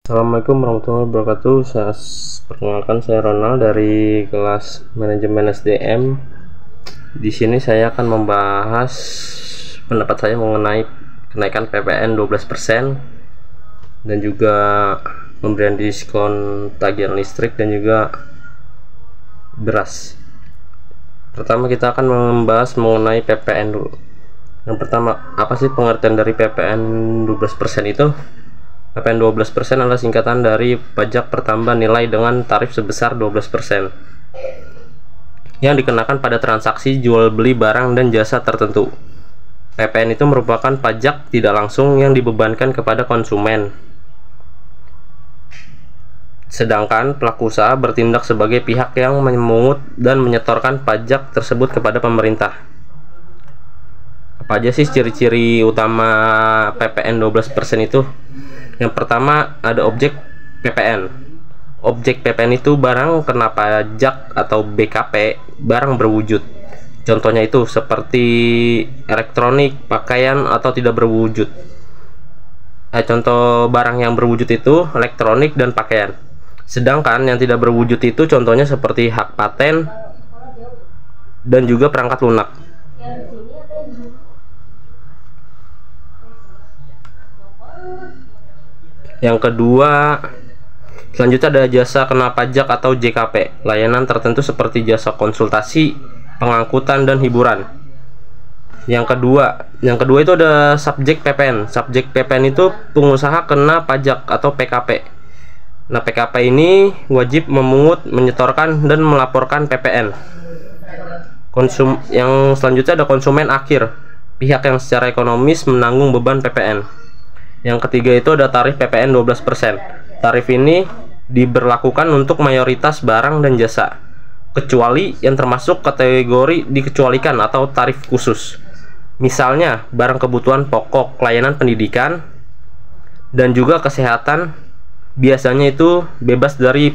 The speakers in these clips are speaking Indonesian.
Assalamualaikum warahmatullahi wabarakatuh. Perkenalkan, saya Ronald dari kelas Manajemen SDM. Di sini saya akan membahas pendapat saya mengenai kenaikan PPN 12% dan juga pemberian diskon tagihan listrik dan juga beras. Pertama kita akan membahas mengenai PPN dulu. Yang pertama, apa sih pengertian dari PPN 12% itu? PPN 12% adalah singkatan dari pajak pertambahan nilai dengan tarif sebesar 12% yang dikenakan pada transaksi jual beli barang dan jasa tertentu. PPN itu merupakan pajak tidak langsung yang dibebankan kepada konsumen, sedangkan pelaku usaha bertindak sebagai pihak yang memungut dan menyetorkan pajak tersebut kepada pemerintah. Apa aja sih ciri-ciri utama PPN 12% itu? Yang pertama ada objek PPN. Objek PPN itu barang kena pajak atau BKP, barang berwujud. Contohnya itu seperti elektronik, pakaian, atau tidak berwujud. Contoh barang yang berwujud itu elektronik dan pakaian. Sedangkan yang tidak berwujud itu contohnya seperti hak paten dan juga perangkat lunak. Yang kedua, selanjutnya ada jasa kena pajak atau JKP, layanan tertentu seperti jasa konsultasi, pengangkutan, dan hiburan. Yang kedua itu ada subjek PPN. Subjek PPN itu pengusaha kena pajak atau PKP. Nah, PKP ini wajib memungut, menyetorkan, dan melaporkan PPN. Yang selanjutnya ada konsumen akhir, pihak yang secara ekonomis menanggung beban PPN. Yang ketiga itu ada tarif PPN 12%. Tarif ini diberlakukan untuk mayoritas barang dan jasa, kecuali yang termasuk kategori dikecualikan atau tarif khusus. Misalnya, barang kebutuhan pokok, layanan pendidikan, dan juga kesehatan, biasanya itu bebas dari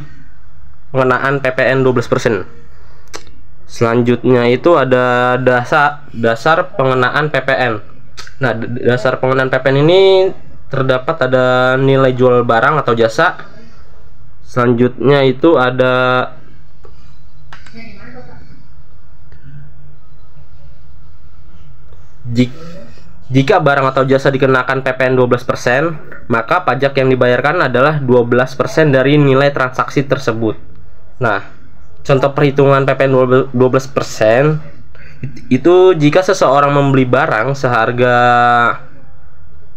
pengenaan PPN 12%. Selanjutnya itu ada dasar pengenaan PPN. Nah, dasar pengenaan PPN ini terdapat ada nilai jual barang atau jasa. Selanjutnya itu ada jika barang atau jasa dikenakan PPN 12%, maka pajak yang dibayarkan adalah 12% dari nilai transaksi tersebut. Nah, contoh perhitungan PPN 12% itu jika seseorang membeli barang seharga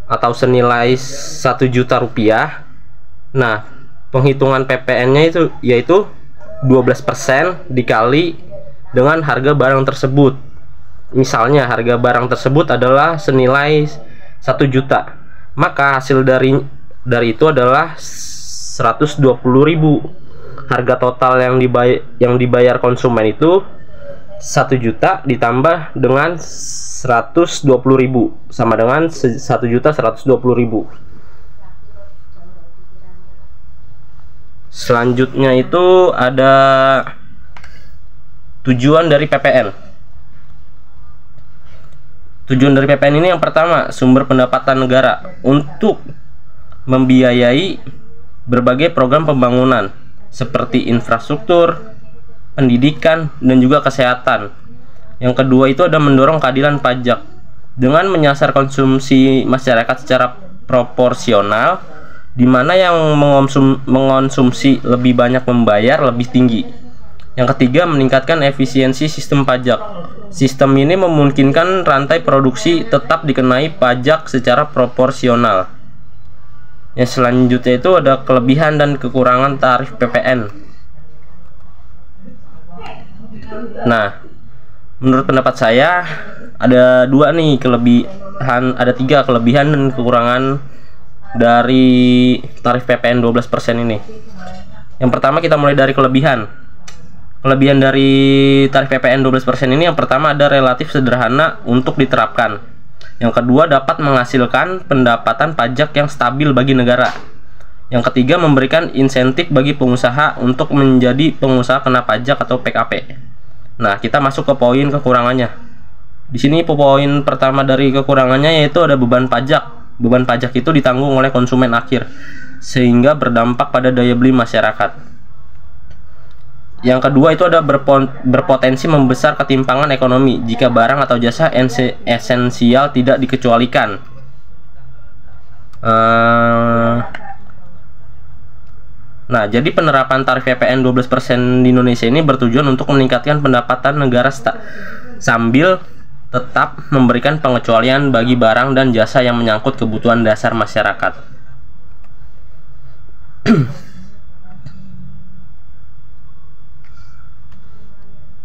atau senilai 1 juta rupiah. Nah, penghitungan PPN-nya itu yaitu 12% dikali dengan harga barang tersebut. Misalnya harga barang tersebut adalah senilai 1 juta, maka hasil dari itu adalah 120.000. Harga total yang dibayar konsumen itu 1 juta ditambah dengan 120.000 sama dengan 1.120.000. Selanjutnya itu ada tujuan dari PPN. Tujuan dari PPN ini yang pertama, sumber pendapatan negara untuk membiayai berbagai program pembangunan seperti infrastruktur, pendidikan, dan juga kesehatan. Yang kedua itu ada mendorong keadilan pajak dengan menyasar konsumsi masyarakat secara proporsional, di mana yang mengonsumsi lebih banyak membayar lebih tinggi. Yang ketiga, meningkatkan efisiensi sistem pajak. Sistem ini memungkinkan rantai produksi tetap dikenai pajak secara proporsional. Yang selanjutnya itu ada kelebihan dan kekurangan tarif PPN. Nah, menurut pendapat saya ada tiga kelebihan dan kekurangan dari tarif PPN 12% ini. Yang pertama kita mulai dari kelebihan. Kelebihan dari tarif PPN 12% ini yang pertama ada relatif sederhana untuk diterapkan. Yang kedua dapat menghasilkan pendapatan pajak yang stabil bagi negara. Yang ketiga memberikan insentif bagi pengusaha untuk menjadi pengusaha kena pajak atau PKP. Nah, kita masuk ke poin kekurangannya. Di sini poin pertama dari kekurangannya yaitu ada beban pajak. Beban pajak itu ditanggung oleh konsumen akhir. sehingga berdampak pada daya beli masyarakat. Yang kedua itu ada berpotensi membesar ketimpangan ekonomi jika barang atau jasa esensial tidak dikecualikan. Nah, jadi penerapan tarif PPN 12% di Indonesia ini bertujuan untuk meningkatkan pendapatan negara sambil tetap memberikan pengecualian bagi barang dan jasa yang menyangkut kebutuhan dasar masyarakat.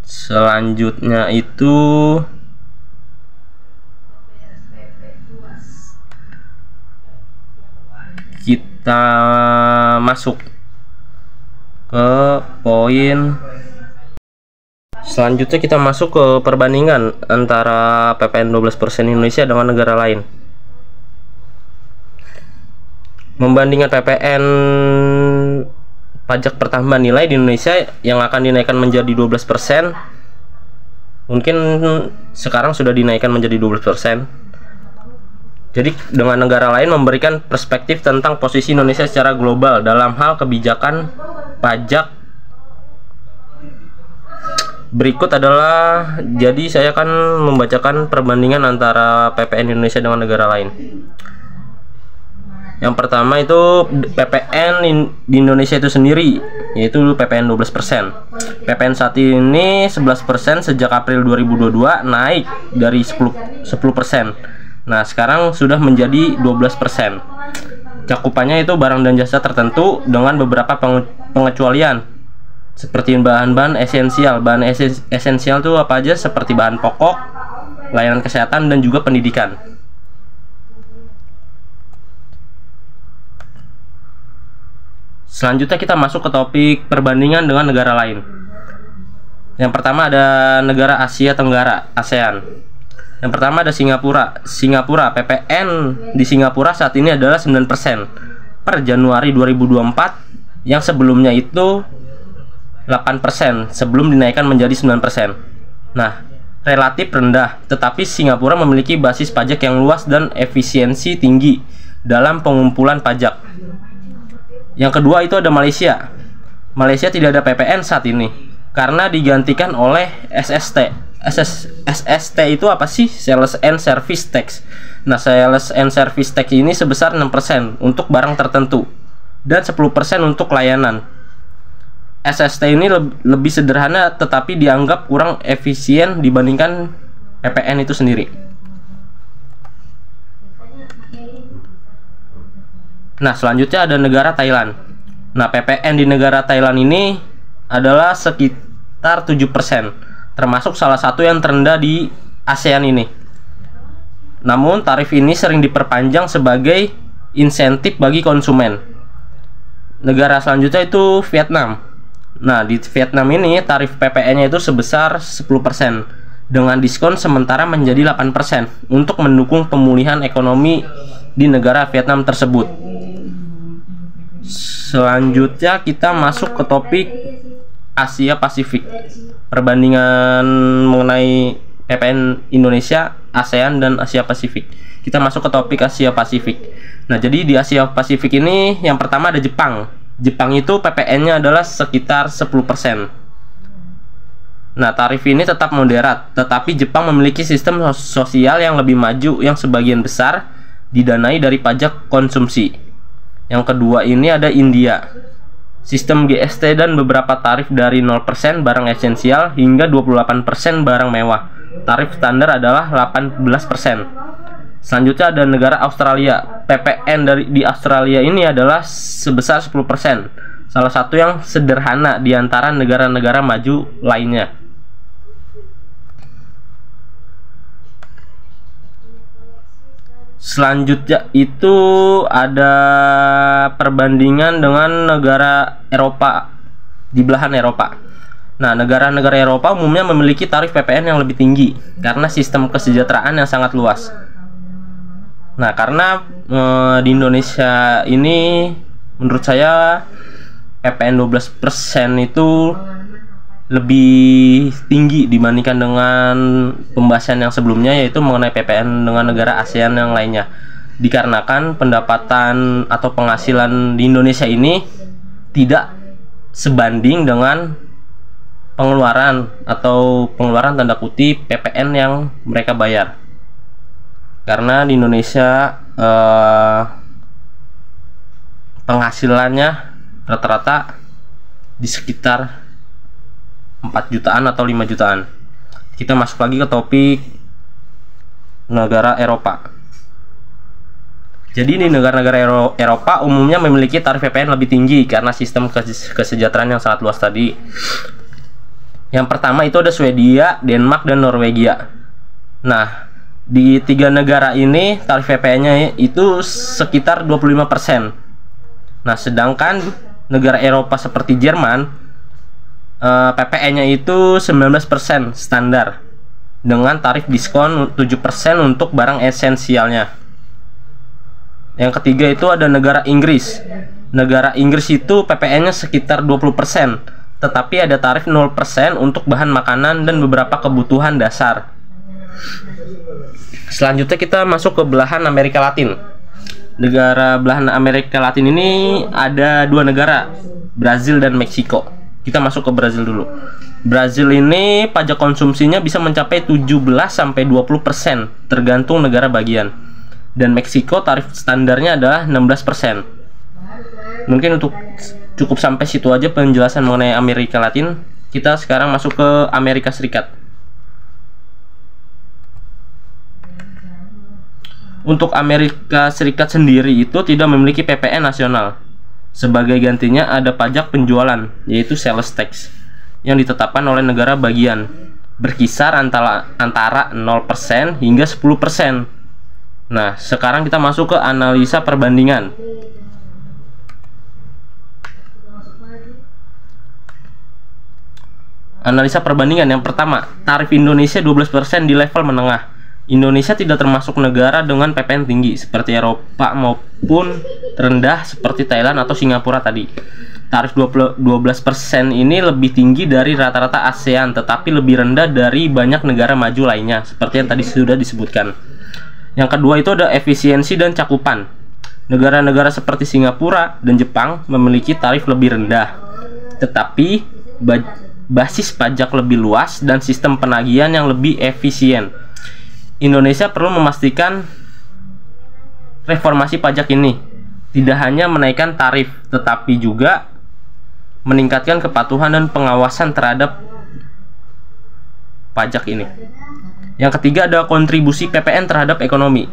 Selanjutnya itu kita masuk ke poin selanjutnya. Kita masuk ke perbandingan antara PPN 12% Indonesia dengan negara lain. Membandingkan PPN pajak pertambahan nilai di Indonesia yang akan dinaikkan menjadi 12%, mungkin sekarang sudah dinaikkan menjadi 12%. Jadi dengan negara lain memberikan perspektif tentang posisi Indonesia secara global dalam hal kebijakan pajak. Berikut adalah, jadi saya akan membacakan perbandingan antara PPN Indonesia dengan negara lain. Yang pertama itu PPN di Indonesia itu sendiri, yaitu PPN 12%. PPN saat ini 11% sejak April 2022, naik dari 10%. Nah, sekarang sudah menjadi 12%. Cakupannya itu barang dan jasa tertentu dengan beberapa pengecualian, seperti bahan-bahan esensial. Bahan esensial itu apa aja? Seperti bahan pokok, layanan kesehatan, dan juga pendidikan. Selanjutnya kita masuk ke topik perbandingan dengan negara lain. Yang pertama ada negara Asia Tenggara, ASEAN. Yang pertama ada Singapura. PPN di Singapura saat ini adalah 9% per Januari 2024, yang sebelumnya itu 8% sebelum dinaikkan menjadi 9%. Nah, relatif rendah, tetapi Singapura memiliki basis pajak yang luas dan efisiensi tinggi dalam pengumpulan pajak. Yang kedua itu ada Malaysia. Malaysia tidak ada PPN saat ini karena digantikan oleh SST. SST itu apa sih? Sales and Service Tax. Nah, Sales and Service Tax ini sebesar 6% untuk barang tertentu dan 10% untuk layanan. SST ini lebih sederhana tetapi dianggap kurang efisien dibandingkan PPN itu sendiri. Nah, selanjutnya ada negara Thailand. Nah, PPN di negara Thailand ini adalah sekitar 7%, termasuk salah satu yang terendah di ASEAN ini. Namun tarif ini sering diperpanjang sebagai insentif bagi konsumen. Negara selanjutnya itu Vietnam. Nah, di Vietnam ini tarif PPN-nya itu sebesar 10% dengan diskon sementara menjadi 8% untuk mendukung pemulihan ekonomi di negara Vietnam tersebut. Selanjutnya kita masuk ke topik Asia Pasifik. Perbandingan mengenai PPN Indonesia, ASEAN, dan Asia Pasifik. Kita masuk ke topik Asia Pasifik. Nah, jadi di Asia Pasifik ini yang pertama ada Jepang. Jepang itu PPN-nya adalah sekitar 10%. Nah, tarif ini tetap moderat, tetapi Jepang memiliki sistem sosial yang lebih maju yang sebagian besar didanai dari pajak konsumsi. Yang kedua ini ada India. Sistem GST dan beberapa tarif dari 0% barang esensial hingga 28% barang mewah. Tarif standar adalah 18%. Selanjutnya ada negara Australia. PPN di Australia ini adalah sebesar 10%. Salah satu yang sederhana di antara negara-negara maju lainnya. Selanjutnya itu ada perbandingan dengan negara Eropa, di belahan Eropa. Nah, negara-negara Eropa umumnya memiliki tarif PPN yang lebih tinggi karena sistem kesejahteraan yang sangat luas. Nah, karena di Indonesia ini menurut saya PPN 12% itu lebih tinggi dibandingkan dengan pembahasan yang sebelumnya, yaitu mengenai PPN dengan negara ASEAN yang lainnya. dikarenakan pendapatan atau penghasilan di Indonesia ini tidak sebanding dengan pengeluaran tanda kutip PPN yang mereka bayar. Karena di Indonesia penghasilannya rata-rata di sekitar 4 jutaan atau 5 jutaan. Kita masuk lagi ke topik negara Eropa. Jadi di negara-negara Eropa umumnya memiliki tarif PPN lebih tinggi karena sistem kesejahteraan yang sangat luas tadi. Yang pertama itu ada Swedia, Denmark, dan Norwegia. Nah, di 3 negara ini tarif PPN-nya itu sekitar 25%. Nah, sedangkan negara Eropa seperti Jerman, PPN-nya itu 19% standar dengan tarif diskon 7% untuk barang esensialnya. Yang ketiga itu ada negara Inggris. Negara Inggris itu PPN-nya sekitar 20%, tetapi ada tarif 0% untuk bahan makanan dan beberapa kebutuhan dasar. Selanjutnya kita masuk ke belahan Amerika Latin. Negara belahan Amerika Latin ini ada 2 negara, Brazil dan Meksiko. Kita masuk ke Brazil dulu. Brazil ini pajak konsumsinya bisa mencapai 17-20% tergantung negara bagian. Dan Meksiko tarif standarnya adalah 16%. Mungkin untuk cukup sampai situ aja penjelasan mengenai Amerika Latin. Kita sekarang masuk ke Amerika Serikat. Untuk Amerika Serikat sendiri itu tidak memiliki PPN nasional. Sebagai gantinya ada pajak penjualan, yaitu sales tax, yang ditetapkan oleh negara bagian, berkisar antara 0% hingga 10%. Nah, sekarang kita masuk ke analisa perbandingan. Analisa perbandingan yang pertama, tarif Indonesia 12% di level menengah. Indonesia tidak termasuk negara dengan PPN tinggi seperti Eropa maupun rendah seperti Thailand atau Singapura tadi. Tarif 12% ini lebih tinggi dari rata-rata ASEAN, tetapi lebih rendah dari banyak negara maju lainnya seperti yang tadi sudah disebutkan. Yang kedua itu ada efisiensi dan cakupan. Negara-negara seperti Singapura dan Jepang memiliki tarif lebih rendah, tetapi basis pajak lebih luas dan sistem penagihan yang lebih efisien. Indonesia perlu memastikan reformasi pajak ini tidak hanya menaikkan tarif, tetapi juga meningkatkan kepatuhan dan pengawasan terhadap pajak ini. Yang ketiga ada kontribusi PPN terhadap ekonomi.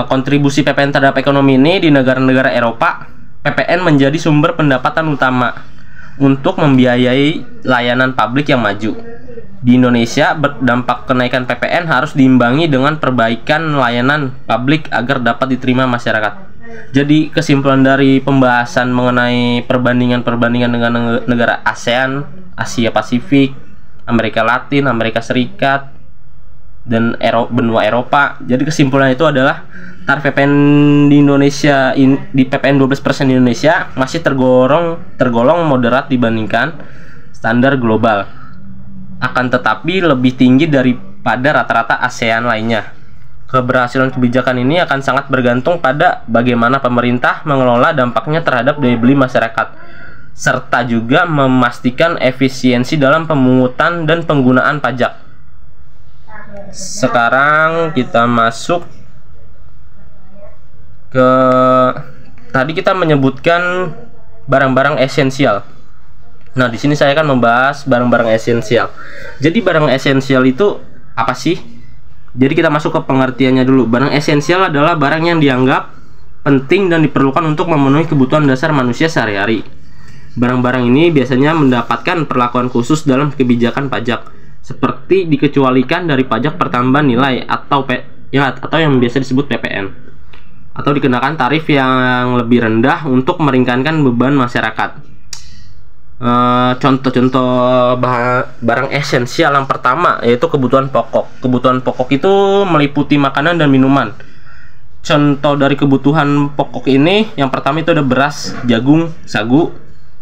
Kontribusi PPN terhadap ekonomi ini di negara-negara Eropa, PPN menjadi sumber pendapatan utama untuk membiayai layanan publik yang maju. Di Indonesia, berdampak kenaikan PPN harus diimbangi dengan perbaikan layanan publik agar dapat diterima masyarakat. Jadi kesimpulan dari pembahasan mengenai perbandingan dengan negara ASEAN, Asia Pasifik, Amerika Latin, Amerika Serikat, dan benua Eropa. Jadi kesimpulan itu adalah tarif PPN di Indonesia di PPN 12% di Indonesia masih tergolong moderat dibandingkan standar global. Akan tetapi lebih tinggi daripada rata-rata ASEAN lainnya. Keberhasilan kebijakan ini akan sangat bergantung pada bagaimana pemerintah mengelola dampaknya terhadap daya beli masyarakat, serta juga memastikan efisiensi dalam pemungutan dan penggunaan pajak. Sekarang kita masuk ke tadi kita menyebutkan barang-barang esensial. Nah, di sini saya akan membahas barang-barang esensial. Jadi barang esensial itu apa sih? Jadi kita masuk ke pengertiannya dulu. Barang esensial adalah barang yang dianggap penting dan diperlukan untuk memenuhi kebutuhan dasar manusia sehari-hari. Barang-barang ini biasanya mendapatkan perlakuan khusus dalam kebijakan pajak, seperti dikecualikan dari pajak pertambahan nilai atau yang biasa disebut PPN, atau dikenakan tarif yang lebih rendah untuk meringankan beban masyarakat. Contoh-contoh barang esensial yang pertama yaitu kebutuhan pokok. Kebutuhan pokok itu meliputi makanan dan minuman. Contoh dari kebutuhan pokok ini, yang pertama itu ada beras, jagung, sagu.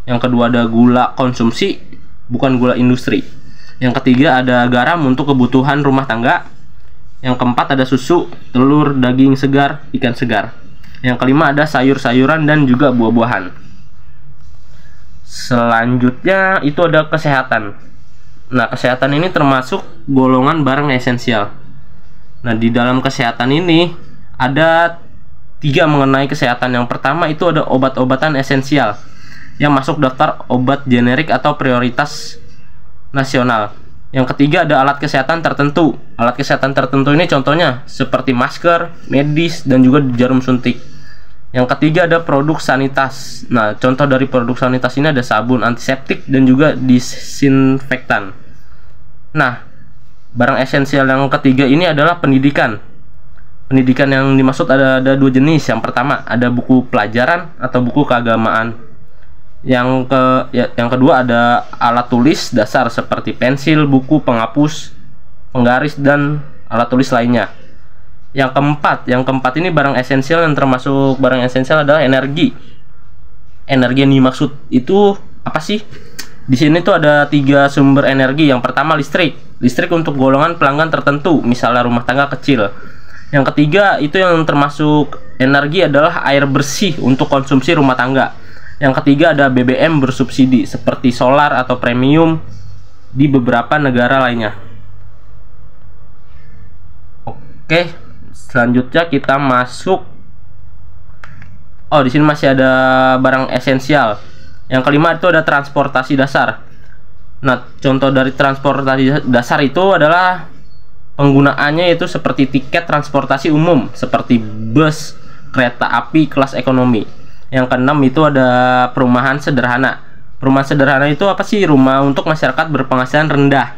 Yang kedua ada gula konsumsi, bukan gula industri. Yang ketiga ada garam untuk kebutuhan rumah tangga. Yang keempat ada susu, telur, daging segar, ikan segar. Yang kelima ada sayur-sayuran dan juga buah-buahan. Selanjutnya itu ada kesehatan. Nah, kesehatan ini termasuk golongan barang esensial. Nah, di dalam kesehatan ini ada 3 mengenai kesehatan. Yang pertama itu ada obat-obatan esensial yang masuk daftar obat generik atau prioritas nasional. Yang ketiga ada alat kesehatan tertentu. Alat kesehatan tertentu ini contohnya seperti masker, medis, dan juga jarum suntik. Yang ketiga ada produk sanitas. Nah, contoh dari produk sanitas ini ada sabun, antiseptik, dan juga disinfektan. Nah, barang esensial yang ketiga ini adalah pendidikan. Pendidikan yang dimaksud ada 2 jenis. Yang pertama ada buku pelajaran atau buku keagamaan. Yang kedua ada alat tulis dasar seperti pensil, buku, penghapus, penggaris, dan alat tulis lainnya. Yang keempat ini barang esensial, yang termasuk barang esensial adalah energi. Energi yang dimaksud itu apa sih? Di sini tuh ada 3 sumber energi. Yang pertama listrik untuk golongan pelanggan tertentu, misalnya rumah tangga kecil. Yang ketiga itu yang termasuk energi adalah air bersih untuk konsumsi rumah tangga. Yang ketiga ada BBM bersubsidi seperti solar atau premium di beberapa negara lainnya. Oke, selanjutnya kita masuk. Oh, di sini masih ada barang esensial. Yang kelima itu ada transportasi dasar. Nah, contoh dari transportasi dasar itu adalah penggunaannya itu seperti tiket transportasi umum seperti bus, kereta api kelas ekonomi. Yang keenam itu ada perumahan sederhana. Perumahan sederhana itu apa sih? Rumah untuk masyarakat berpenghasilan rendah,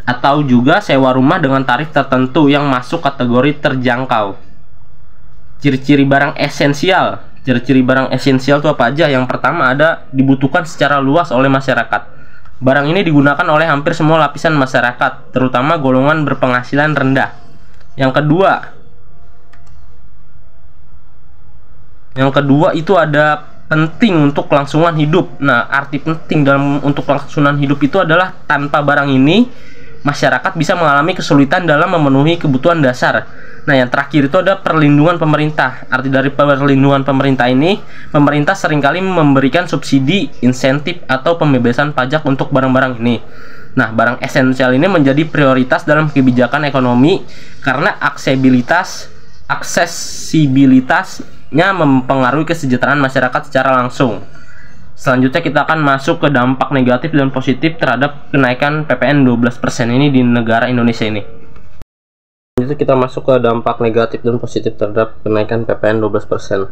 atau juga sewa rumah dengan tarif tertentu yang masuk kategori terjangkau. Ciri-ciri barang esensial. Ciri-ciri barang esensial itu apa aja? Yang pertama ada dibutuhkan secara luas oleh masyarakat. Barang ini digunakan oleh hampir semua lapisan masyarakat, terutama golongan berpenghasilan rendah. Yang kedua itu ada penting untuk kelangsungan hidup. Nah, arti penting untuk kelangsungan hidup itu adalah tanpa barang ini masyarakat bisa mengalami kesulitan dalam memenuhi kebutuhan dasar. Nah, yang terakhir itu ada perlindungan pemerintah. Arti dari perlindungan pemerintah ini, pemerintah seringkali memberikan subsidi, insentif, atau pembebasan pajak untuk barang-barang ini. Nah, barang esensial ini menjadi prioritas dalam kebijakan ekonomi karena aksesibilitasnya mempengaruhi kesejahteraan masyarakat secara langsung. Selanjutnya kita akan masuk ke dampak negatif dan positif terhadap kenaikan PPN 12% ini di negara Indonesia ini. Selanjutnya kita masuk ke dampak negatif dan positif terhadap kenaikan PPN 12%.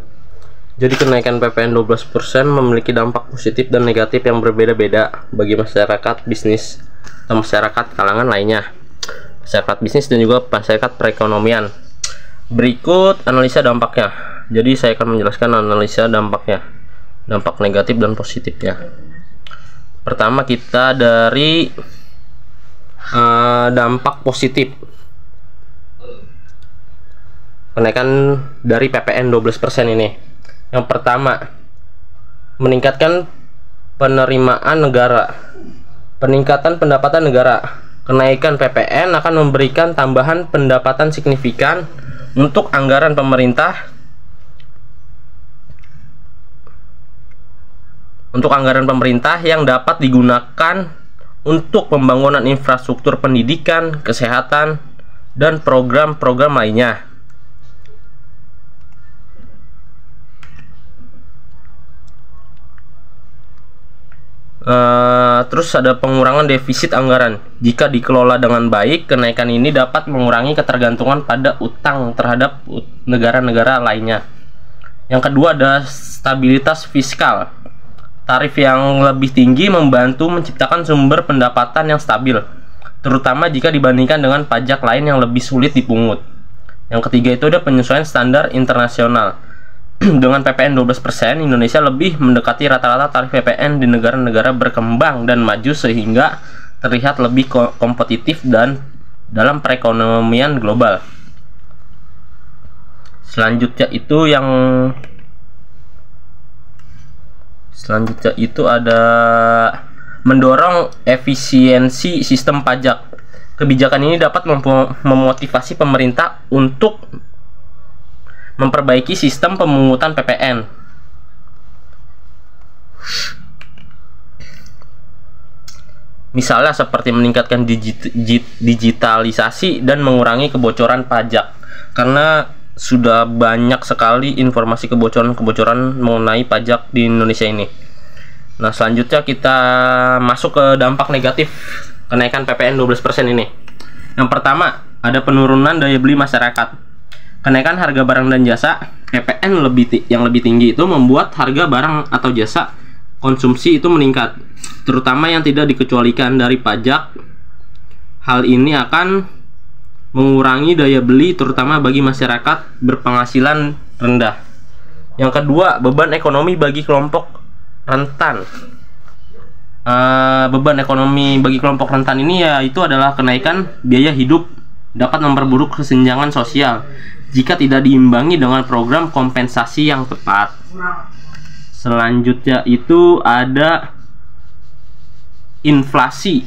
Jadi kenaikan PPN 12% memiliki dampak positif dan negatif yang berbeda-beda bagi masyarakat bisnis dan masyarakat kalangan lainnya. Masyarakat bisnis dan juga masyarakat perekonomian. Berikut analisa dampaknya. Jadi saya akan menjelaskan analisa dampaknya, dampak negatif dan positifnya. Pertama kita dari dampak positif. Kenaikan dari PPN 12% ini. Yang pertama, meningkatkan penerimaan negara. Peningkatan pendapatan negara. Kenaikan PPN akan memberikan tambahan pendapatan signifikan untuk anggaran pemerintah. Yang dapat digunakan untuk pembangunan infrastruktur pendidikan, kesehatan, dan program-program lainnya. Terus ada pengurangan defisit anggaran. Jika dikelola dengan baik, kenaikan ini dapat mengurangi ketergantungan pada utang terhadap negara-negara lainnya. Yang kedua ada stabilitas fiskal. Tarif yang lebih tinggi membantu menciptakan sumber pendapatan yang stabil, terutama jika dibandingkan dengan pajak lain yang lebih sulit dipungut. Yang ketiga itu ada penyesuaian standar internasional. Dengan PPN 12%, Indonesia lebih mendekati rata-rata tarif PPN di negara-negara berkembang dan maju sehingga terlihat lebih kompetitif dan dalam perekonomian global. Selanjutnya itu ada mendorong efisiensi sistem pajak. Kebijakan ini dapat memotivasi pemerintah untuk memperbaiki sistem pemungutan PPN. Misalnya seperti meningkatkan digitalisasi dan mengurangi kebocoran pajak, karena sudah banyak sekali informasi kebocoran mengenai pajak di Indonesia ini. Nah, selanjutnya kita masuk ke dampak negatif kenaikan PPN 12% ini. Yang pertama, ada penurunan daya beli masyarakat. Kenaikan harga barang dan jasa PPN yang lebih tinggi itu membuat harga barang atau jasa konsumsi itu meningkat, terutama yang tidak dikecualikan dari pajak. Hal ini akan mengurangi daya beli terutama bagi masyarakat berpenghasilan rendah. Yang kedua, beban ekonomi bagi kelompok rentan. Beban ekonomi bagi kelompok rentan ini yaitu adalah kenaikan biaya hidup dapat memperburuk kesenjangan sosial jika tidak diimbangi dengan program kompensasi yang tepat. Selanjutnya itu ada inflasi.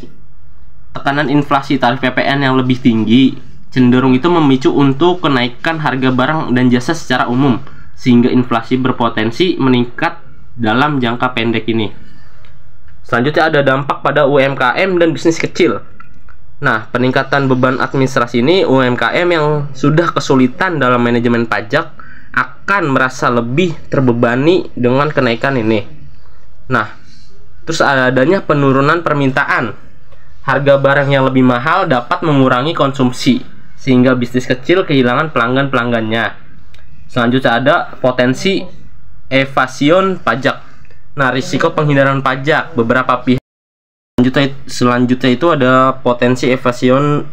Tekanan inflasi tarif PPN yang lebih tinggi cenderung itu memicu untuk kenaikan harga barang dan jasa secara umum, sehingga inflasi berpotensi meningkat dalam jangka pendek ini. Selanjutnya ada dampak pada UMKM dan bisnis kecil. Nah, peningkatan beban administrasi ini, UMKM yang sudah kesulitan dalam manajemen pajak akan merasa lebih terbebani dengan kenaikan ini. Nah, terus adanya penurunan permintaan. Harga barang yang lebih mahal dapat mengurangi konsumsi, sehingga bisnis kecil kehilangan pelanggan-pelanggannya. Selanjutnya ada potensi evasion pajak. Nah, risiko penghindaran pajak beberapa pihak. Selanjutnya itu ada potensi evasion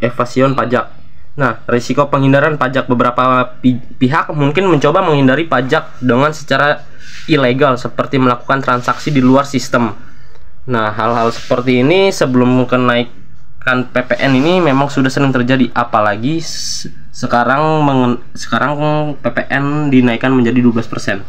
pajak. Nah, risiko penghindaran pajak beberapa pihak mungkin mencoba menghindari pajak dengan secara ilegal seperti melakukan transaksi di luar sistem. Nah, hal-hal seperti ini sebelum kenaikan PPN ini memang sudah sering terjadi, apalagi sekarang PPN dinaikkan menjadi 12%.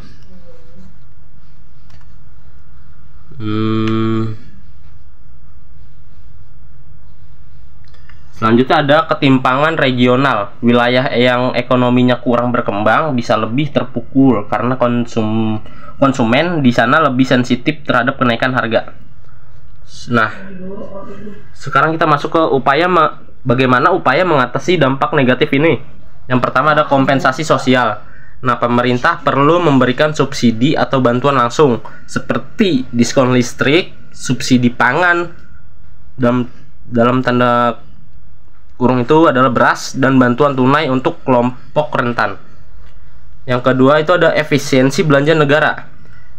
Selanjutnya ada ketimpangan regional. Wilayah yang ekonominya kurang berkembang bisa lebih terpukul karena konsumen di sana lebih sensitif terhadap kenaikan harga. Nah, sekarang kita masuk ke bagaimana upaya mengatasi dampak negatif ini. Yang pertama ada kompensasi sosial. Nah, pemerintah perlu memberikan subsidi atau bantuan langsung seperti diskon listrik, subsidi pangan, dalam tanda kurung itu adalah beras, dan bantuan tunai untuk kelompok rentan. Yang kedua itu ada efisiensi belanja negara.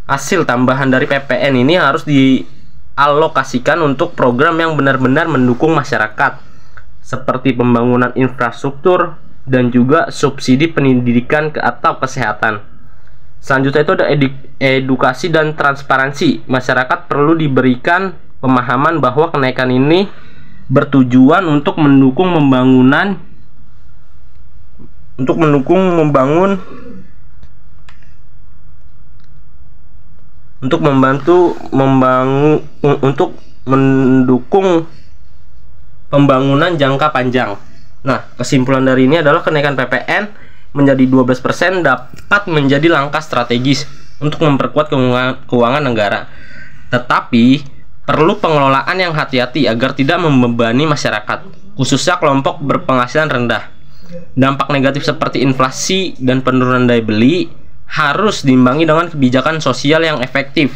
Hasil tambahan dari PPN ini harus dialokasikan untuk program yang benar-benar mendukung masyarakat, seperti pembangunan infrastruktur dan juga subsidi pendidikan atau kesehatan. Selanjutnya itu ada edukasi dan transparansi. Masyarakat perlu diberikan pemahaman bahwa kenaikan ini bertujuan untuk membangun mendukung pembangunan jangka panjang. Nah, kesimpulan dari ini adalah kenaikan PPN menjadi 12% dapat menjadi langkah strategis untuk memperkuat keuangan negara. Tetapi perlu pengelolaan yang hati-hati agar tidak membebani masyarakat, khususnya kelompok berpenghasilan rendah. Dampak negatif seperti inflasi dan penurunan daya beli harus diimbangi dengan kebijakan sosial yang efektif.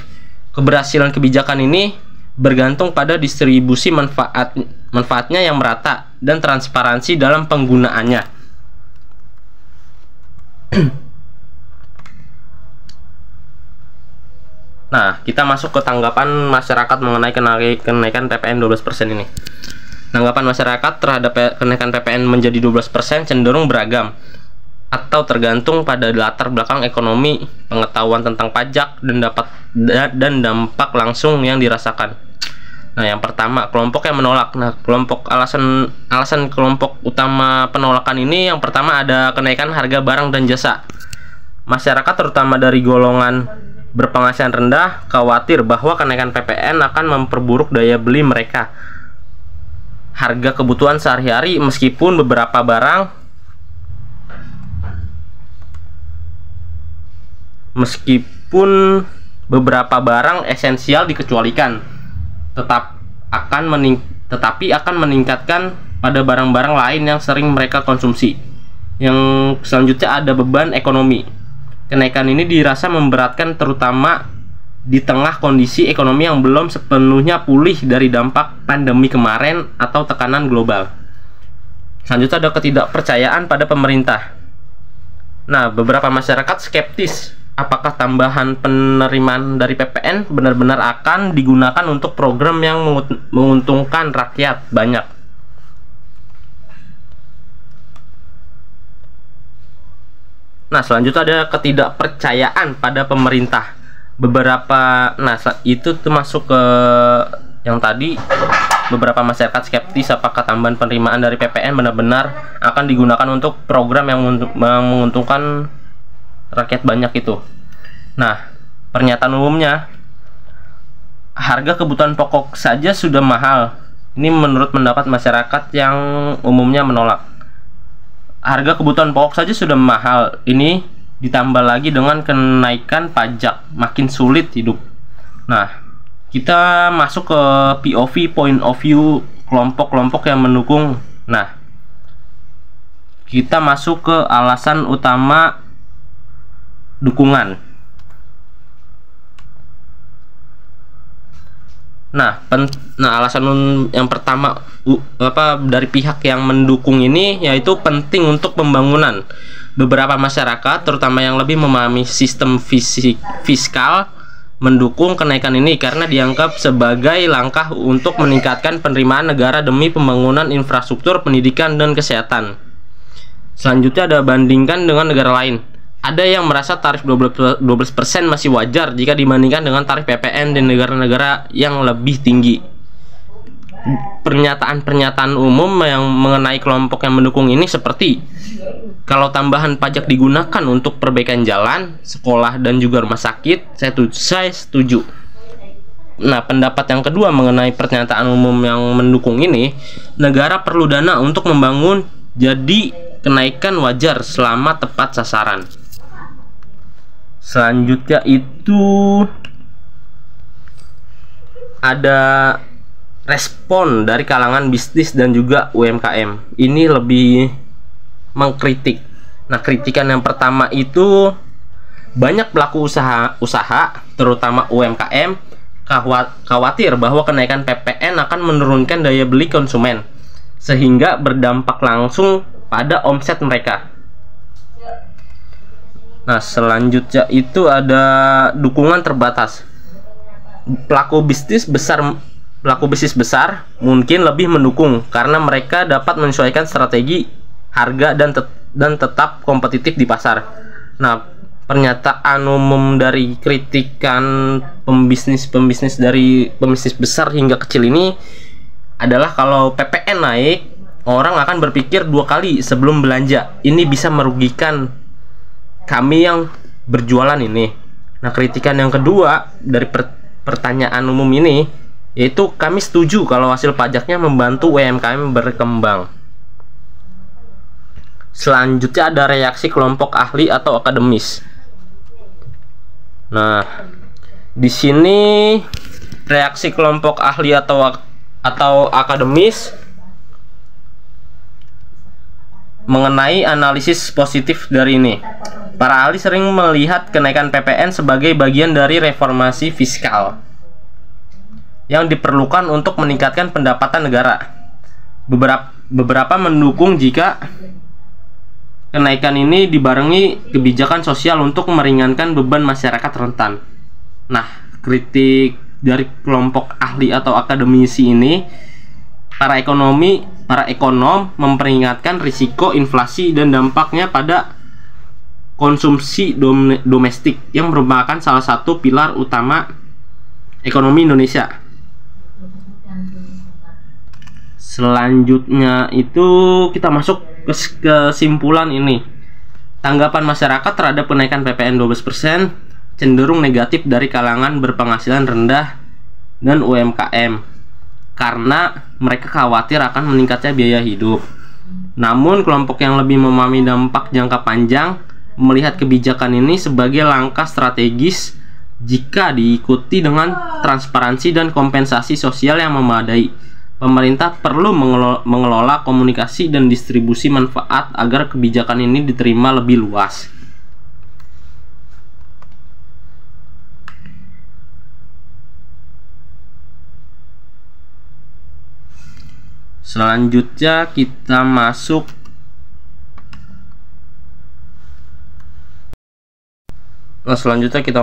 Keberhasilan kebijakan ini bergantung pada distribusi manfaatnya yang merata dan transparansi dalam penggunaannya. Nah, kita masuk ke tanggapan masyarakat mengenai kenaikan PPN 12% ini. Tanggapan masyarakat terhadap kenaikan PPN menjadi 12% cenderung beragam atau tergantung pada latar belakang ekonomi, pengetahuan tentang pajak, dan dampak langsung yang dirasakan. Nah, yang pertama, kelompok yang menolak. Nah, alasan kelompok utama penolakan ini yang pertama ada kenaikan harga barang dan jasa. Masyarakat terutama dari golongan berpenghasilan rendah khawatir bahwa kenaikan PPN akan memperburuk daya beli mereka. harga kebutuhan sehari-hari, meskipun beberapa barang esensial dikecualikan, tetapi akan meningkatkan pada barang-barang lain yang sering mereka konsumsi. Yang selanjutnya ada beban ekonomi. Kenaikan ini dirasa memberatkan, terutama di tengah kondisi ekonomi yang belum sepenuhnya pulih dari dampak pandemi kemarin atau tekanan global. Selanjutnya ada ketidakpercayaan pada pemerintah. Nah, beberapa masyarakat skeptis apakah tambahan penerimaan dari PPN benar-benar akan digunakan untuk program yang menguntungkan rakyat banyak. Nah, selanjutnya ada ketidakpercayaan pada pemerintah. Itu termasuk ke yang tadi, beberapa masyarakat skeptis apakah tambahan penerimaan dari PPN benar-benar akan digunakan untuk program yang menguntungkan rakyat banyak itu. Nah, pernyataan umumnya, harga kebutuhan pokok saja sudah mahal. Ini menurut pendapat masyarakat yang umumnya menolak. Harga kebutuhan pokok saja sudah mahal, ini ditambah lagi dengan kenaikan pajak, makin sulit hidup. Nah, kita masuk ke POV, point of view, kelompok-kelompok yang mendukung. Nah, kita masuk ke alasan utama dukungan. Nah, alasan yang pertama dari pihak yang mendukung ini yaitu penting untuk pembangunan. Beberapa masyarakat, terutama yang lebih memahami sistem fiskal, mendukung kenaikan ini karena dianggap sebagai langkah untuk meningkatkan penerimaan negara demi pembangunan infrastruktur, pendidikan, dan kesehatan. Selanjutnya ada bandingkan dengan negara lain. Ada yang merasa tarif 12% masih wajar jika dibandingkan dengan tarif PPN di negara-negara yang lebih tinggi. Pernyataan-pernyataan umum yang mengenai kelompok yang mendukung ini seperti, kalau tambahan pajak digunakan untuk perbaikan jalan, sekolah, dan juga rumah sakit, saya setuju. Nah, pendapat yang kedua mengenai pernyataan umum yang mendukung ini, negara perlu dana untuk membangun, jadi kenaikan wajar selama tepat sasaran. Selanjutnya itu ada respon dari kalangan bisnis dan juga UMKM. Ini lebih mengkritik. Nah, kritikan yang pertama itu, banyak pelaku usaha terutama UMKM khawatir bahwa kenaikan PPN akan menurunkan daya beli konsumen sehingga berdampak langsung pada omset mereka. Nah, selanjutnya itu ada dukungan terbatas. Pelaku bisnis besar mungkin lebih mendukung karena mereka dapat menyesuaikan strategi harga dan tetap kompetitif di pasar. Nah, pernyataan umum dari kritikan pembisnis besar hingga kecil ini adalah kalau PPN naik, orang akan berpikir 2 kali sebelum belanja. Ini bisa merugikan kami yang berjualan ini. Nah, kritikan yang kedua dari pertanyaan umum ini yaitu, kami setuju kalau hasil pajaknya membantu UMKM berkembang. Selanjutnya ada reaksi kelompok ahli atau akademis. Nah, di sini reaksi kelompok ahli atau akademis mengenai analisis positif dari ini. Para ahli sering melihat kenaikan PPN sebagai bagian dari reformasi fiskal yang diperlukan untuk meningkatkan pendapatan negara. Beberapa mendukung jika kenaikan ini dibarengi kebijakan sosial untuk meringankan beban masyarakat rentan. Nah, kritik dari kelompok ahli atau akademisi ini, para ekonom memperingatkan risiko inflasi dan dampaknya pada konsumsi domestik yang merupakan salah satu pilar utama ekonomi Indonesia. Selanjutnya itu kita masuk ke kesimpulan ini. Tanggapan masyarakat terhadap kenaikan PPN 12% cenderung negatif dari kalangan berpenghasilan rendah dan UMKM. karena mereka khawatir akan meningkatnya biaya hidup. Namun kelompok yang lebih memahami dampak jangka panjang melihat kebijakan ini sebagai langkah strategis jika diikuti dengan transparansi dan kompensasi sosial yang memadai. Pemerintah perlu mengelola komunikasi dan distribusi manfaat agar kebijakan ini diterima lebih luas. Selanjutnya kita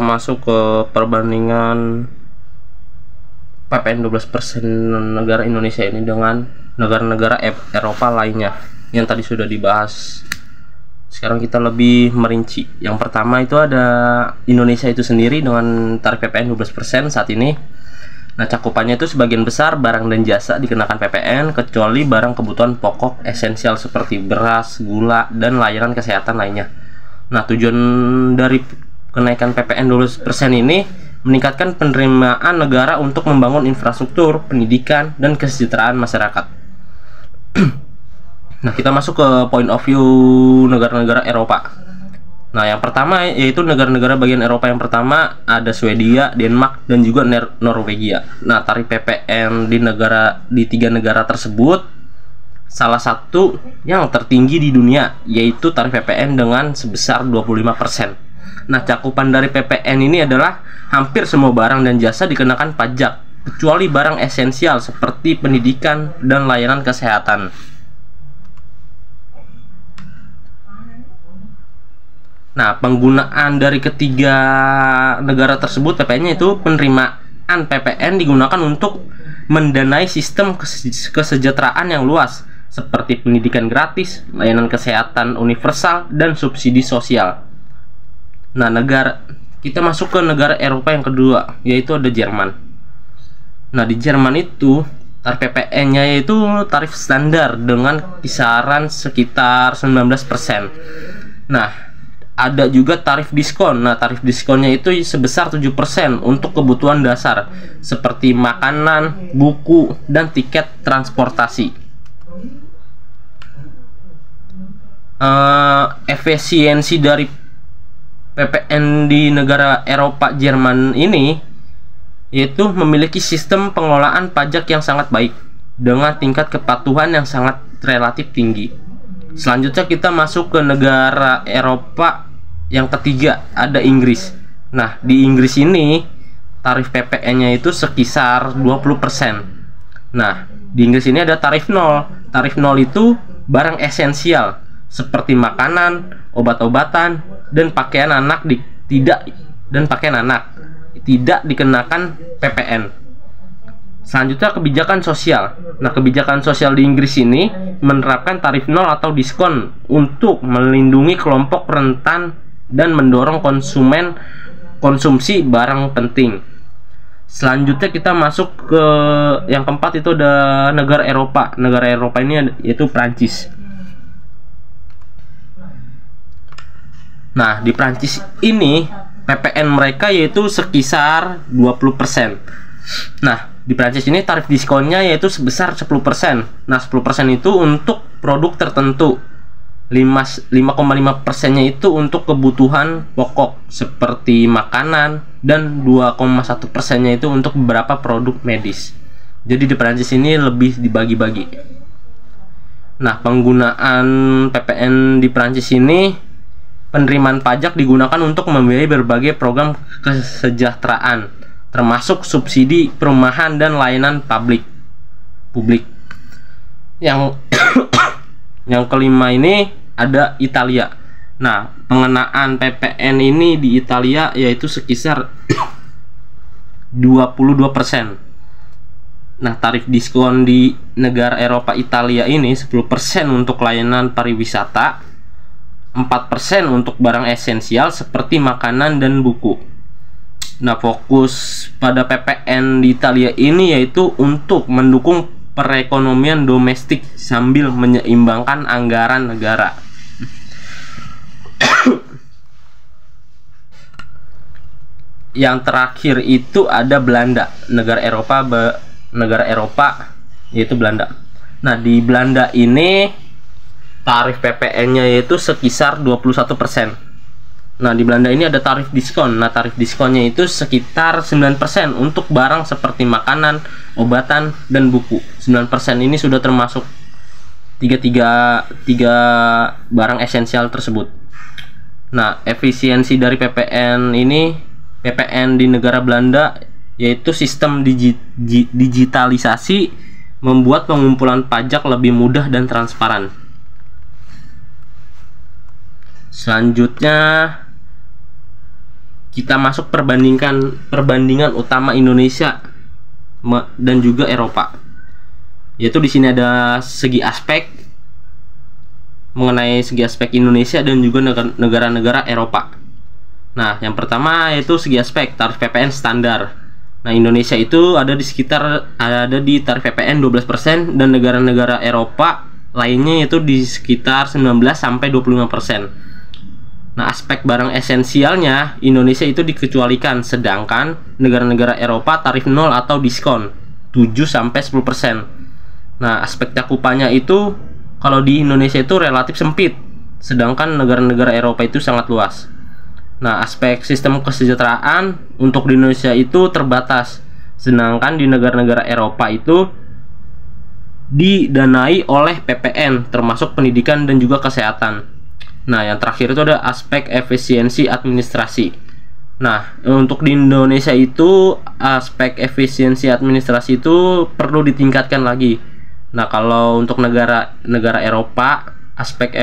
masuk ke perbandingan PPN 12% negara Indonesia ini dengan negara-negara Eropa lainnya yang tadi sudah dibahas. Sekarang kita lebih merinci. Yang pertama itu ada Indonesia itu sendiri dengan tarif PPN 12% saat ini. Nah, cakupannya itu sebagian besar barang dan jasa dikenakan PPN kecuali barang kebutuhan pokok esensial seperti beras, gula, dan layanan kesehatan lainnya. Nah, tujuan dari kenaikan PPN 12% ini meningkatkan penerimaan negara untuk membangun infrastruktur, pendidikan, dan kesejahteraan masyarakat. Nah, kita masuk ke point of view negara-negara Eropa. Nah, yang pertama yaitu negara-negara bagian Eropa yang pertama ada Swedia, Denmark, dan juga Norwegia. Nah, tarif PPN di tiga negara tersebut salah satu yang tertinggi di dunia, yaitu tarif PPN dengan sebesar 25%. Nah, cakupan dari PPN ini adalah hampir semua barang dan jasa dikenakan pajak, kecuali barang esensial seperti pendidikan dan layanan kesehatan. Nah, penggunaan dari ketiga negara tersebut PPN-nya itu penerimaan PPN digunakan untuk mendanai sistem kesejahteraan yang luas seperti pendidikan gratis, layanan kesehatan universal, dan subsidi sosial. Nah, kita masuk ke negara Eropa yang kedua, yaitu ada Jerman. Nah, di Jerman itu tarif PPN-nya yaitu tarif standar dengan kisaran sekitar 19%. Nah, ada juga tarif diskon. Nah, tarif diskonnya itu sebesar 7% untuk kebutuhan dasar seperti makanan, buku, dan tiket transportasi. Efisiensi dari PPN di negara Eropa Jerman ini yaitu memiliki sistem pengelolaan pajak yang sangat baik dengan tingkat kepatuhan yang sangat relatif tinggi. Selanjutnya kita masuk ke negara Eropa yang ketiga, ada Inggris. Nah, di Inggris ini tarif PPN-nya itu sekisar 20%. Nah, di Inggris ini ada tarif 0. Tarif 0 itu barang esensial seperti makanan, obat-obatan, dan pakaian anak tidak dikenakan PPN. Selanjutnya kebijakan sosial. Nah, kebijakan sosial di Inggris ini menerapkan tarif 0 atau diskon untuk melindungi kelompok rentan dan mendorong konsumsi barang penting. Selanjutnya kita masuk ke yang keempat, itu ada negara Eropa. Negara Eropa ini yaitu Prancis. Nah, di Prancis ini PPN mereka yaitu sekisar 20%. Nah, di Prancis ini tarif diskonnya yaitu sebesar 10%. Nah, 10% itu untuk produk tertentu. 5,5%-nya itu untuk kebutuhan pokok seperti makanan, dan 2,1%-nya itu untuk beberapa produk medis. Jadi di Prancis ini lebih dibagi-bagi. Nah, penggunaan PPN di Prancis ini, penerimaan pajak digunakan untuk membiayai berbagai program kesejahteraan, termasuk subsidi perumahan dan layanan publik. Yang kelima ini ada Italia. Nah, pengenaan PPN ini di Italia yaitu sekisar 22%. Nah, tarif diskon di negara Eropa Italia ini 10% untuk layanan pariwisata, 4% untuk barang esensial seperti makanan dan buku. Nah, fokus pada PPN di Italia ini yaitu untuk mendukung perekonomian domestik sambil menyeimbangkan anggaran negara. Yang terakhir itu ada Belanda. Negara Eropa negara Eropa, yaitu Belanda. Nah, di Belanda ini tarif PPN-nya yaitu sekisar 21%. Nah, di Belanda ini ada tarif diskon. Nah, tarif diskonnya itu sekitar 9% untuk barang seperti makanan, obatan, dan buku. 9% ini sudah termasuk tiga barang esensial tersebut. Nah, efisiensi dari PPN di negara Belanda yaitu sistem digitalisasi membuat pengumpulan pajak lebih mudah dan transparan. Selanjutnya kita masuk perbandingan utama Indonesia dan juga Eropa. Yaitu di sini ada mengenai segi aspek Indonesia dan juga negara-negara Eropa. Nah, yang pertama yaitu segi aspek tarif PPN standar. Nah, Indonesia itu ada di tarif PPN 12% dan negara-negara Eropa lainnya itu di sekitar 19-25%. Nah, aspek barang esensialnya Indonesia itu dikecualikan, sedangkan negara-negara Eropa tarif 0 atau diskon 7-10%. Nah, aspek cakupannya itu kalau di Indonesia itu relatif sempit, sedangkan negara-negara Eropa itu sangat luas. Nah, aspek sistem kesejahteraan untuk di Indonesia itu terbatas, sedangkan di negara-negara Eropa itu didanai oleh PPN, termasuk pendidikan dan juga kesehatan. Nah, yang terakhir itu ada aspek efisiensi administrasi. Nah, untuk di Indonesia itu aspek efisiensi administrasi itu perlu ditingkatkan lagi. Nah, kalau untuk negara Eropa, aspek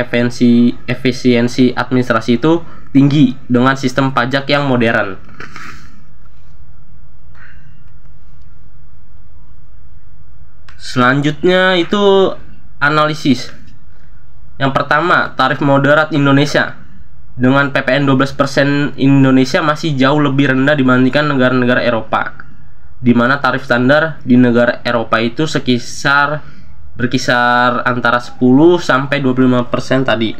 efisiensi administrasi itu tinggi dengan sistem pajak yang modern. Selanjutnya itu analisis. Yang pertama, tarif moderat Indonesia. Dengan PPN 12%, Indonesia masih jauh lebih rendah dibandingkan negara-negara Eropa, di mana tarif standar di negara Eropa itu berkisar antara 10-25% tadi.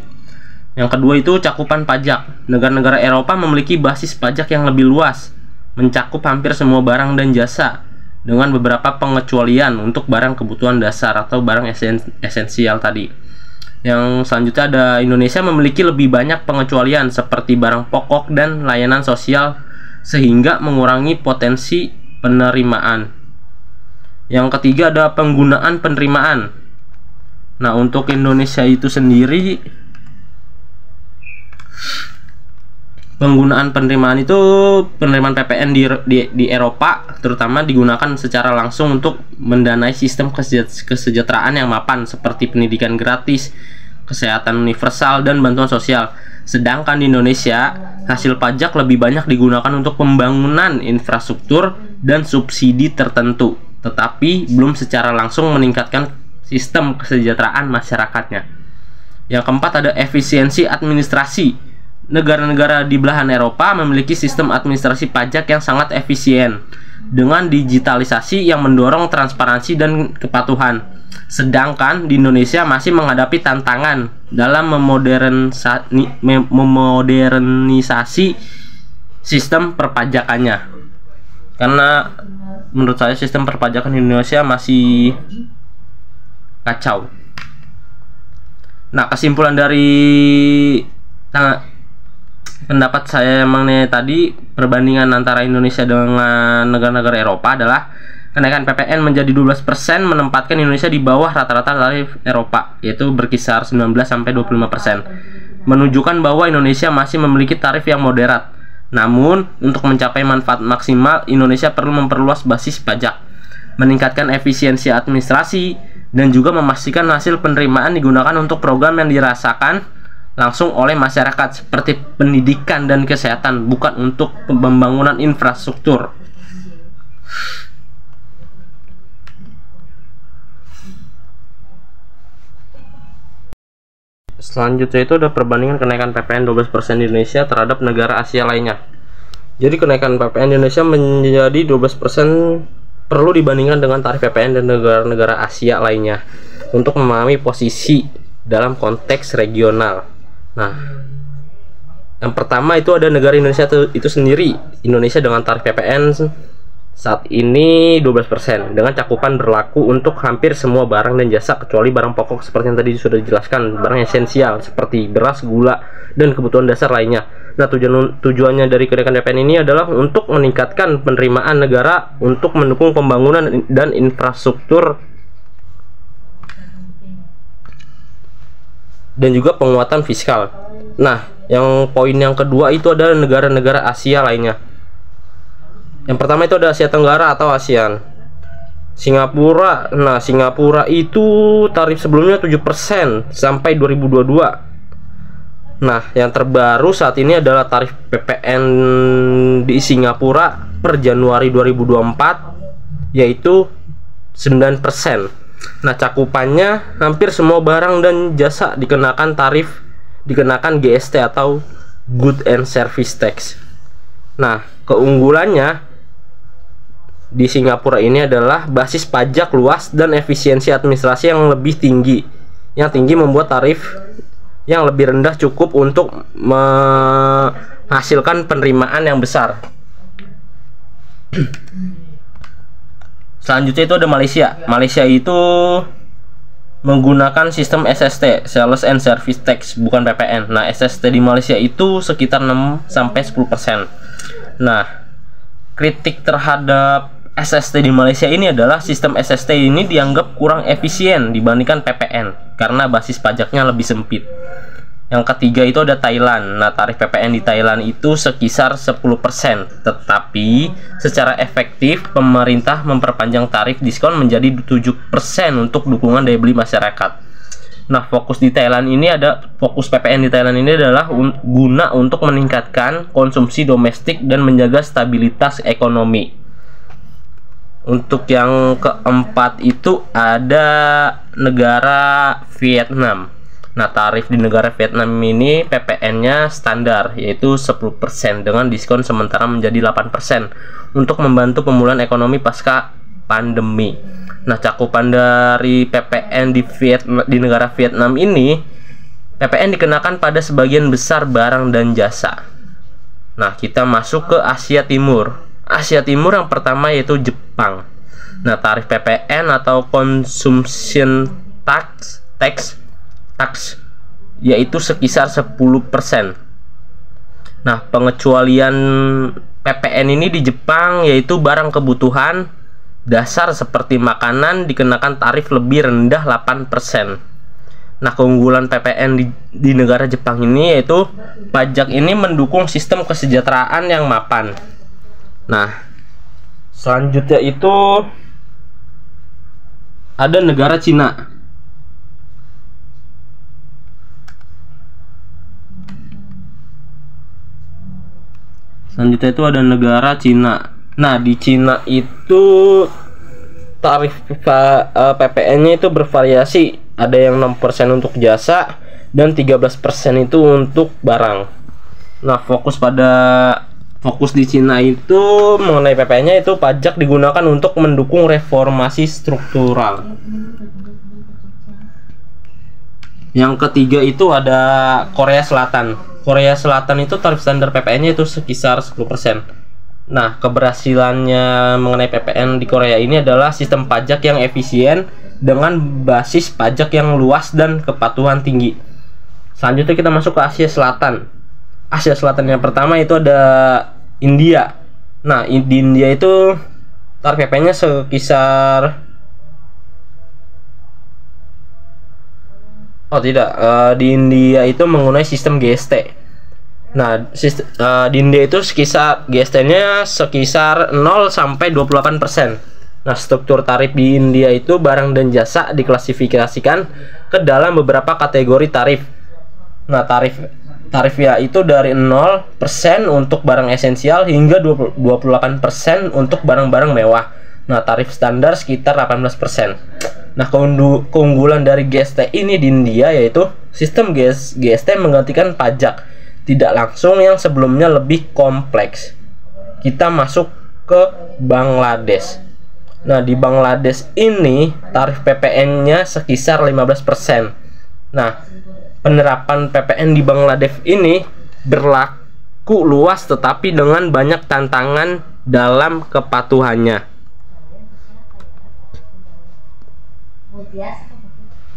Yang kedua itu cakupan pajak. Negara-negara Eropa memiliki basis pajak yang lebih luas, mencakup hampir semua barang dan jasa, dengan beberapa pengecualian untuk barang kebutuhan dasar atau barang esensial tadi. Yang selanjutnya ada Indonesia memiliki lebih banyak pengecualian seperti barang pokok dan layanan sosial, sehingga mengurangi potensi penerimaan. Yang ketiga ada penggunaan penerimaan. Nah, untuk Indonesia itu sendiri, penggunaan penerimaan PPN di Eropa terutama digunakan secara langsung untuk mendanai sistem kesejahteraan yang mapan seperti pendidikan gratis, kesehatan universal, dan bantuan sosial. Sedangkan di Indonesia, hasil pajak lebih banyak digunakan untuk pembangunan infrastruktur dan subsidi tertentu, tetapi belum secara langsung meningkatkan sistem kesejahteraan masyarakatnya. Yang keempat ada efisiensi administrasi. Negara-negara di belahan Eropa memiliki sistem administrasi pajak yang sangat efisien dengan digitalisasi yang mendorong transparansi dan kepatuhan. Sedangkan di Indonesia masih menghadapi tantangan dalam memodernisasi sistem perpajakannya. Karena menurut saya sistem perpajakan di Indonesia masih kacau. Nah, kesimpulan dari pendapat saya mengenai tadi perbandingan antara Indonesia dengan negara-negara Eropa adalah kenaikan PPN menjadi 12% menempatkan Indonesia di bawah rata-rata tarif Eropa, yaitu berkisar 19-25%, menunjukkan bahwa Indonesia masih memiliki tarif yang moderat. Namun, untuk mencapai manfaat maksimal, Indonesia perlu memperluas basis pajak, meningkatkan efisiensi administrasi, dan juga memastikan hasil penerimaan digunakan untuk program yang dirasakan langsung oleh masyarakat seperti pendidikan dan kesehatan, bukan untuk pembangunan infrastruktur. Selanjutnya itu ada perbandingan kenaikan PPN 12% di Indonesia terhadap negara Asia lainnya. Jadi kenaikan PPN di Indonesia menjadi 12% perlu dibandingkan dengan tarif PPN dan negara-negara Asia lainnya untuk memahami posisi dalam konteks regional. Nah, yang pertama itu ada negara Indonesia itu sendiri. Indonesia dengan tarif PPN saat ini 12% dengan cakupan berlaku untuk hampir semua barang dan jasa kecuali barang pokok seperti yang tadi sudah dijelaskan, barang esensial seperti beras, gula, dan kebutuhan dasar lainnya. Nah, tujuannya dari kenaikan PPN ini adalah untuk meningkatkan penerimaan negara untuk mendukung pembangunan dan infrastruktur dan juga penguatan fiskal. Nah, yang poin yang kedua itu adalah negara-negara Asia lainnya. Yang pertama itu ada Asia Tenggara atau ASEAN. Singapura. Nah, Singapura itu tarif sebelumnya 7% sampai 2022. Nah, yang terbaru saat ini adalah tarif PPN di Singapura per Januari 2024 yaitu 9%. Nah, cakupannya hampir semua barang dan jasa dikenakan GST atau Good and Service Tax. Nah, keunggulannya di Singapura ini adalah basis pajak luas dan efisiensi administrasi yang lebih tinggi. Yang tinggi membuat tarif yang lebih rendah cukup untuk menghasilkan penerimaan yang besar. Selanjutnya itu ada Malaysia. Malaysia itu menggunakan sistem SST, Sales and Service Tax, bukan PPN. Nah, SST di Malaysia itu sekitar 6-10%. Nah, kritik terhadap SST di Malaysia ini adalah sistem SST ini dianggap kurang efisien dibandingkan PPN karena basis pajaknya lebih sempit. Yang ketiga itu ada Thailand. Nah, tarif PPN di Thailand itu sekisar 10%, tetapi secara efektif pemerintah memperpanjang tarif diskon menjadi 7% untuk dukungan daya beli masyarakat. Nah, fokus PPN di Thailand ini adalah guna untuk meningkatkan konsumsi domestik dan menjaga stabilitas ekonomi. Untuk yang keempat itu ada negara Vietnam. Nah, tarif di negara Vietnam ini PPN-nya standar yaitu 10% dengan diskon sementara menjadi 8% untuk membantu pemulihan ekonomi pasca pandemi. Nah, cakupan dari PPN di negara Vietnam ini, PPN dikenakan pada sebagian besar barang dan jasa. Nah, kita masuk ke Asia Timur. Asia Timur yang pertama yaitu Jepang. Nah, tarif PPN atau Consumption Tax yaitu sekisar 10%. Nah, pengecualian PPN ini di Jepang yaitu barang kebutuhan dasar seperti makanan dikenakan tarif lebih rendah 8%. Nah, keunggulan PPN di negara Jepang ini yaitu pajak ini mendukung sistem kesejahteraan yang mapan. Nah, selanjutnya itu ada negara Cina. Selanjutnya itu ada negara Cina. Nah, di Cina itu tarif PPN-nya itu bervariasi. Ada yang 6% untuk jasa dan 13% itu untuk barang. Nah, fokus di Cina itu mengenai PPN-nya itu pajak digunakan untuk mendukung reformasi struktural. Yang ketiga itu ada Korea Selatan. Korea Selatan itu tarif standar PPN-nya itu sekisar 10%. Nah, keberhasilannya mengenai PPN di Korea ini adalah sistem pajak yang efisien dengan basis pajak yang luas dan kepatuhan tinggi. Selanjutnya kita masuk ke Asia Selatan. Asia Selatan yang pertama itu ada India. Nah, di India itu tarif PPN-nya sekisar di India itu menggunakan sistem GST. Nah, di India itu GST-nya sekisar 0 sampai 28%. Nah, struktur tarif di India itu barang dan jasa diklasifikasikan ke dalam beberapa kategori tarif. Nah, tarifnya itu dari 0% untuk barang esensial hingga 28% untuk barang-barang mewah. Nah, tarif standar sekitar 18%. Nah, keunggulan dari GST ini di India yaitu sistem GST menggantikan pajak tidak langsung yang sebelumnya lebih kompleks. Kita masuk ke Bangladesh. Nah, di Bangladesh ini tarif PPN-nya sekisar 15%. Nah, penerapan PPN di Bangladesh ini berlaku luas tetapi dengan banyak tantangan dalam kepatuhannya.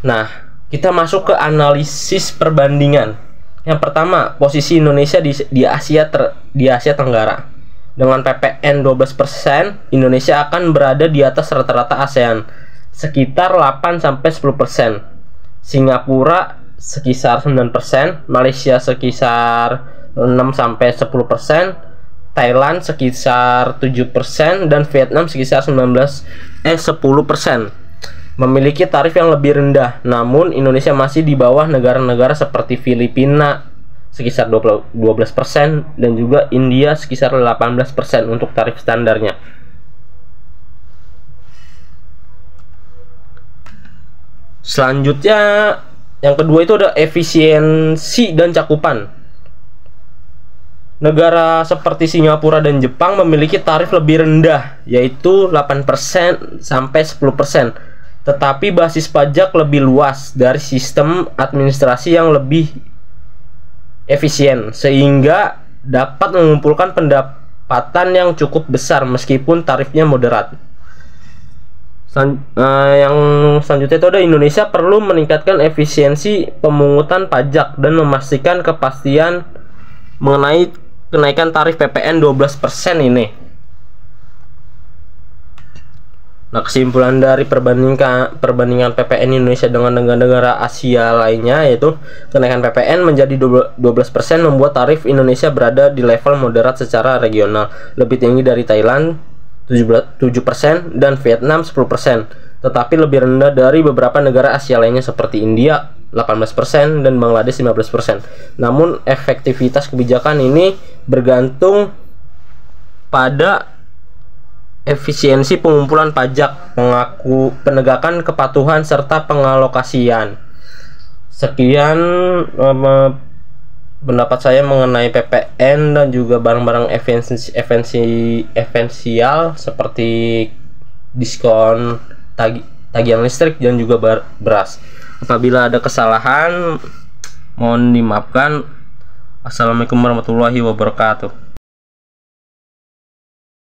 Nah, kita masuk ke analisis perbandingan. Yang pertama, posisi Indonesia di Asia Tenggara. Dengan PPN 12%, Indonesia akan berada di atas rata-rata ASEAN, sekitar 8-10%. Singapura sekitar 9%, Malaysia sekitar 6-10%, Thailand sekitar 7%, dan Vietnam sekitar 10%. Memiliki tarif yang lebih rendah, namun Indonesia masih di bawah negara-negara seperti Filipina sekitar 12% dan juga India sekitar 18% untuk tarif standarnya. Selanjutnya, yang kedua itu ada efisiensi dan cakupan. Negara seperti Singapura dan Jepang memiliki tarif lebih rendah, yaitu 8% sampai 10%. Tetapi basis pajak lebih luas dari sistem administrasi yang lebih efisien, sehingga dapat mengumpulkan pendapatan yang cukup besar meskipun tarifnya moderat. Yang selanjutnya itu ada Indonesia perlu meningkatkan efisiensi pemungutan pajak dan memastikan kepastian mengenai kenaikan tarif PPN 12% ini. Nah, kesimpulan dari perbandingan PPN Indonesia dengan negara-negara Asia lainnya yaitu kenaikan PPN menjadi 12% membuat tarif Indonesia berada di level moderat secara regional, lebih tinggi dari Thailand 7% dan Vietnam 10%, tetapi lebih rendah dari beberapa negara Asia lainnya seperti India 18% dan Bangladesh 15%. Namun efektivitas kebijakan ini bergantung pada efisiensi pengumpulan pajak, penegakan kepatuhan serta pengalokasian. Sekian pendapat saya mengenai PPN dan juga barang-barang esensial seperti diskon tagihan listrik dan juga beras. Apabila ada kesalahan mohon dimaafkan. Assalamualaikum warahmatullahi wabarakatuh.